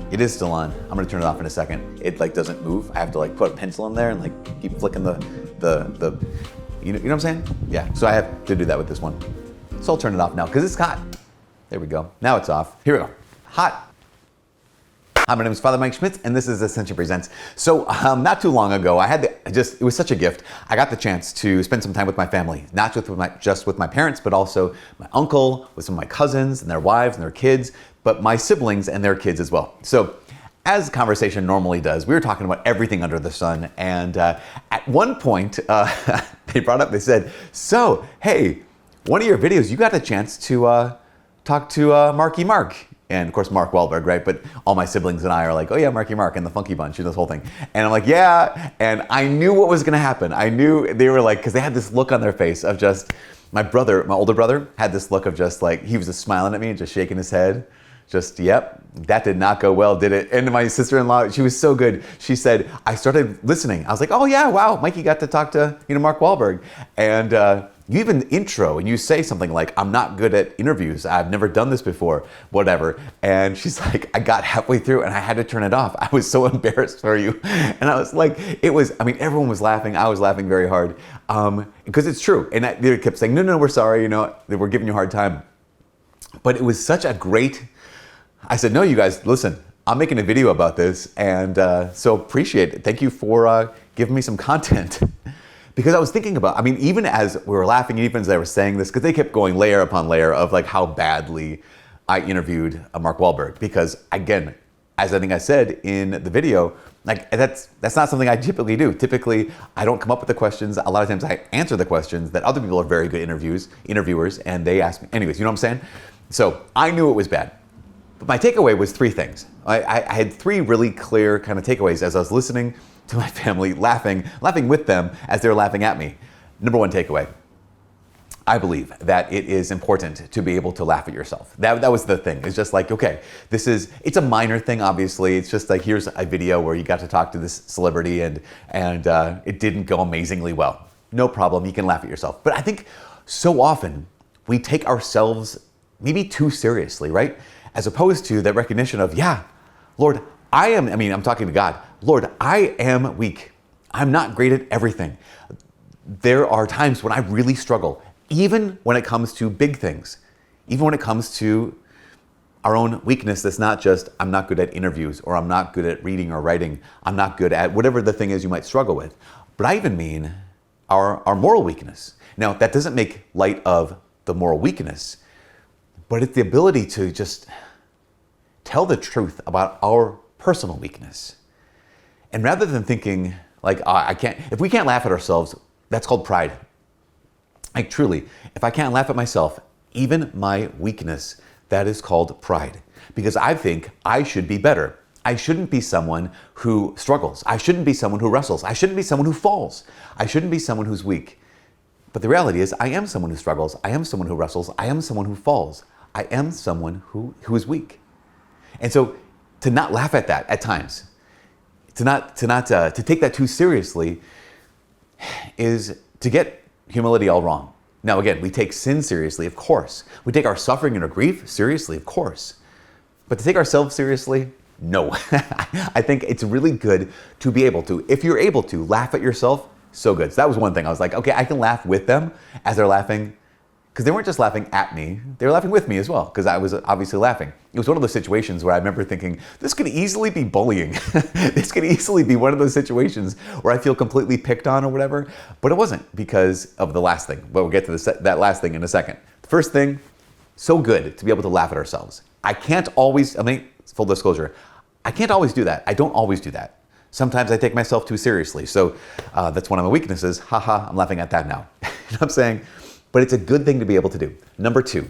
It is still on. I'm gonna turn it off in a second. It like doesn't move. I have to like put a pencil in there and like keep flicking the you know what I'm saying? Yeah, so I have to do that with this one. So I'll turn it off now because it's hot. There we go. Now it's off. Here we go. Hot. Hi, my name is Father Mike Schmitz, and this is Ascension Presents. So not too long ago, it was such a gift. I got the chance to spend some time with my family, not just with my parents, but also my uncle, with some of my cousins and their wives and their kids, but my siblings and their kids as well. So as conversation normally does, we were talking about everything under the sun, and at one point, they brought up, they said, so, hey, one of your videos, you got a chance to talk to Marky Mark. And of course, Mark Wahlberg, right? But all my siblings and I are like, oh yeah, Marky Mark and the Funky Bunch and this whole thing. And I'm like, yeah. And I knew what was gonna happen. I knew they were like, because they had this look on their face of just, my older brother had this look of just like, he was just smiling at me and just shaking his head. Just, yep, that did not go well, did it? And my sister-in-law, she was so good. She said, I started listening. I was like, oh yeah, wow, Mikey got to talk to, Mark Wahlberg. And you even intro and you say something like, I'm not good at interviews. I've never done this before, whatever. And she's like, I got halfway through and I had to turn it off. I was so embarrassed for you. And I was like, everyone was laughing. I was laughing very hard because it's true. And they kept saying, no, we're sorry. We're giving you a hard time. But it was such a great, I said, no, you guys, listen, I'm making a video about this. And so appreciate it. Thank you for giving me some content. Because I was thinking about, even as we were laughing, even as I was saying this, because they kept going layer upon layer of like how badly I interviewed Mark Wahlberg. Because again, as I think I said in the video, like that's not something I typically do. Typically, I don't come up with the questions. A lot of times I answer the questions that other people are very good interviewers, and they ask me. Anyways, you know what I'm saying? So I knew it was bad. But my takeaway was three things. I had three really clear kind of takeaways as I was listening to my family, laughing with them as they were laughing at me. Number one takeaway, I believe that it is important to be able to laugh at yourself. That was the thing. It's just like, okay, it's a minor thing, obviously. It's just like, here's a video where you got to talk to this celebrity and it didn't go amazingly well. No problem, you can laugh at yourself. But I think so often we take ourselves maybe too seriously, right? As opposed to that recognition of, yeah, Lord, I'm talking to God. Lord, I am weak. I'm not great at everything. There are times when I really struggle, even when it comes to big things, even when it comes to our own weakness. That's not just, I'm not good at interviews, or I'm not good at reading or writing. I'm not good at whatever the thing is you might struggle with. But I even mean our moral weakness. Now, that doesn't make light of the moral weakness, but it's the ability to just tell the truth about our personal weakness. And rather than thinking like, if we can't laugh at ourselves, that's called pride. Like truly, if I can't laugh at myself, even my weakness, that is called pride. Because I think I should be better. I shouldn't be someone who struggles. I shouldn't be someone who wrestles. I shouldn't be someone who falls. I shouldn't be someone who's weak. But the reality is, I am someone who struggles. I am someone who wrestles. I am someone who falls. I am someone who is weak. And so to not laugh at that at times, to take that too seriously is to get humility all wrong. Now again, we take sin seriously, of course. We take our suffering and our grief seriously, of course. But to take ourselves seriously, no. I think it's really good to be able to, if you're able to, laugh at yourself, so good. So that was one thing. I was like, okay, I can laugh with them as they're laughing. Because they weren't just laughing at me, they were laughing with me as well, because I was obviously laughing. It was one of those situations where I remember thinking, this could easily be bullying. This could easily be one of those situations where I feel completely picked on or whatever, but it wasn't because of the last thing. But we'll get to that last thing in a second. The first thing, so good to be able to laugh at ourselves. I can't always, full disclosure, I can't always do that. I don't always do that. Sometimes I take myself too seriously. So that's one of my weaknesses. Haha, I'm laughing at that now. You know what I'm saying? But it's a good thing to be able to do. Number two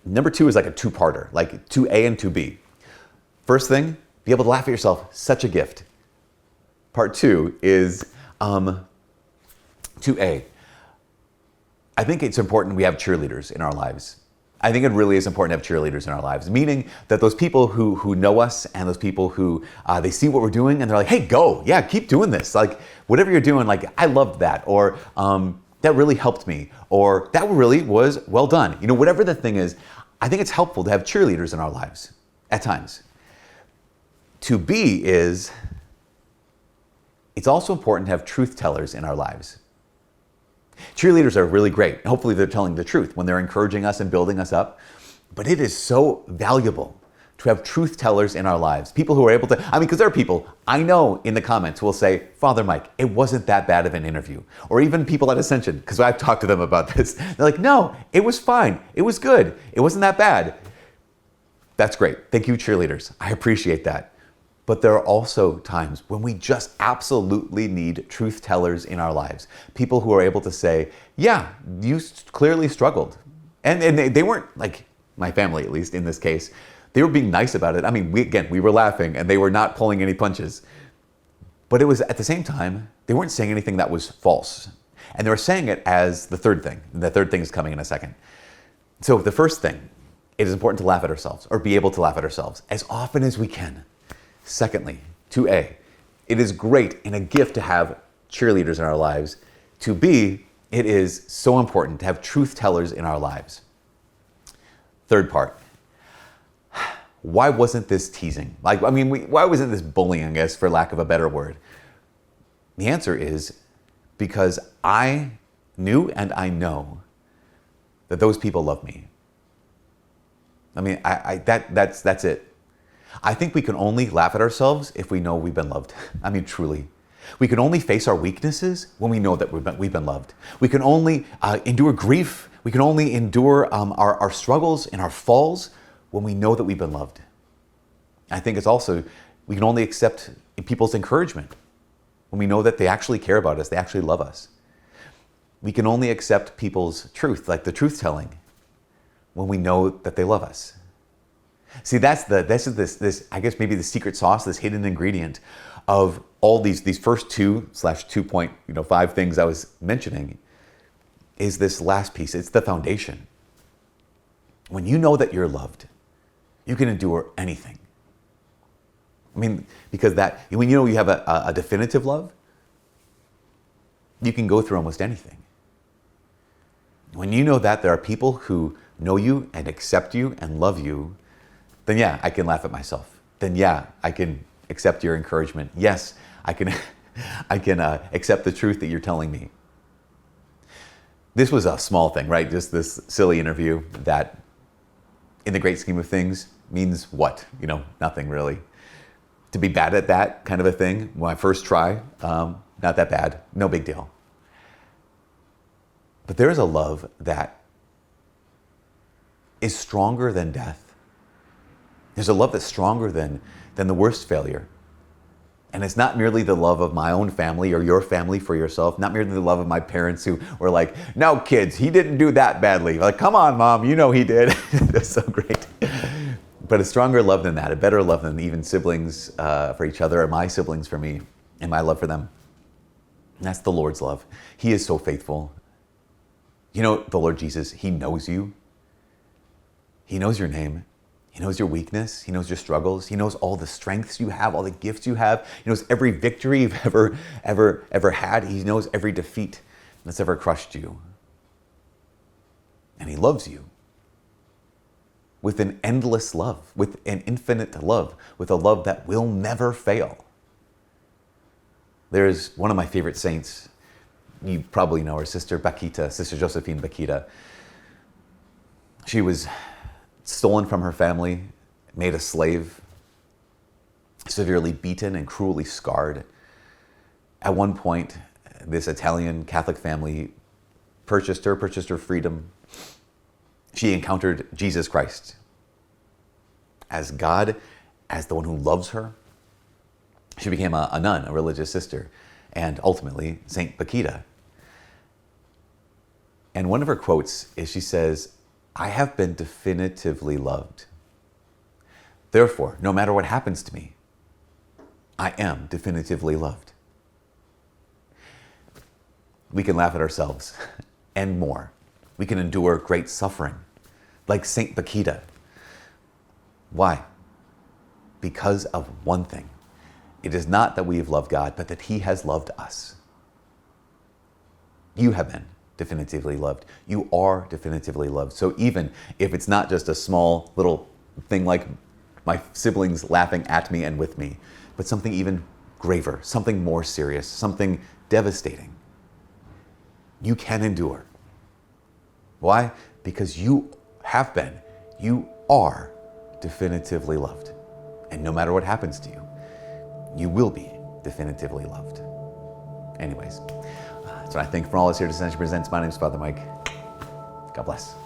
is like a two-parter, like 2A and 2B. First thing, be able to laugh at yourself, such a gift. Part two is 2A. I think it's important we have cheerleaders in our lives. I think it really is important to have cheerleaders in our lives, meaning that those people who know us and those people who they see what we're doing and they're like, hey, go, yeah, keep doing this. Like whatever you're doing, like I loved that, or that really helped me, or that really was well done. Whatever the thing is, I think it's helpful to have cheerleaders in our lives at times. To be is, it's also important to have truth tellers in our lives. Cheerleaders are really great. Hopefully they're telling the truth when they're encouraging us and building us up. But it is so valuable to have truth tellers in our lives. People who are able to, because there are people I know in the comments who will say, Father Mike, it wasn't that bad of an interview. Or even people at Ascension, because I've talked to them about this. They're like, no, it was fine. It was good. It wasn't that bad. That's great. Thank you, cheerleaders. I appreciate that. But there are also times when we just absolutely need truth tellers in our lives. People who are able to say, yeah, you clearly struggled. And they weren't like, my family at least in this case, they were being nice about it. We were laughing and they were not pulling any punches. But it was at the same time, they weren't saying anything that was false. And they were saying it as the third thing. The third thing is coming in a second. So the first thing, it is important to laugh at ourselves or be able to laugh at ourselves as often as we can. Secondly, 2A, it is great and a gift to have cheerleaders in our lives. 2B, it is so important to have truth tellers in our lives. Third part, why wasn't this teasing? Why wasn't this bullying, I guess, for lack of a better word? The answer is because I knew and I know that those people love me. That's it. I think we can only laugh at ourselves if we know we've been loved. Truly. We can only face our weaknesses when we know that we've been loved. We can only endure grief. We can only endure our struggles and our falls when we know that we've been loved. I think it's also, we can only accept people's encouragement when we know that they actually care about us, they actually love us. We can only accept people's truth, like the truth telling, when we know that they love us. See, this I guess maybe the secret sauce, this hidden ingredient of all these first 2/2.5 things I was mentioning is this last piece. It's the foundation. When you know that you're loved, you can endure anything. Because when you know you have a definitive love, you can go through almost anything. When you know that there are people who know you and accept you and love you, then yeah, I can laugh at myself. Then yeah, I can accept your encouragement. Yes, I can accept the truth that you're telling me. This was a small thing, right? Just this silly interview that in the great scheme of things means what? Nothing really. To be bad at that kind of a thing, my first try, not that bad, no big deal. But there is a love that is stronger than death. There's a love that's stronger than the worst failure. And it's not merely the love of my own family or your family for yourself, not merely the love of my parents who were like, no kids, he didn't do that badly. Like, come on, Mom, you know he did. That's so great. But a stronger love than that, a better love than even siblings for each other, or my siblings for me, and my love for them. And that's the Lord's love. He is so faithful. The Lord Jesus, He knows you. He knows your name. He knows your weakness. He knows your struggles. He knows all the strengths you have, all the gifts you have. He knows every victory you've ever had. He knows every defeat that's ever crushed you. And He loves you with an endless love, with an infinite love, with a love that will never fail. There's one of my favorite saints. You probably know her, Sister Josephine Bakita. She was stolen from her family, made a slave, severely beaten and cruelly scarred. At one point, this Italian Catholic family purchased her freedom. She encountered Jesus Christ as God, as the one who loves her. She became a nun, a religious sister, and ultimately Saint Bakita. And one of her quotes is, she says, I have been definitively loved. Therefore, no matter what happens to me, I am definitively loved. We can laugh at ourselves and more. We can endure great suffering, like Saint Bakita. Why? Because of one thing. It is not that we have loved God, but that He has loved us. You have been definitively loved. You are definitively loved. So even if it's not just a small little thing like my siblings laughing at me and with me, but something even graver, something more serious, something devastating. You can endure. Why? Because you have been, you are definitively loved. And no matter what happens to you, you will be definitively loved. Anyways, that's what I think from all of us here at Ascension Presents. My name is Father Mike. God bless.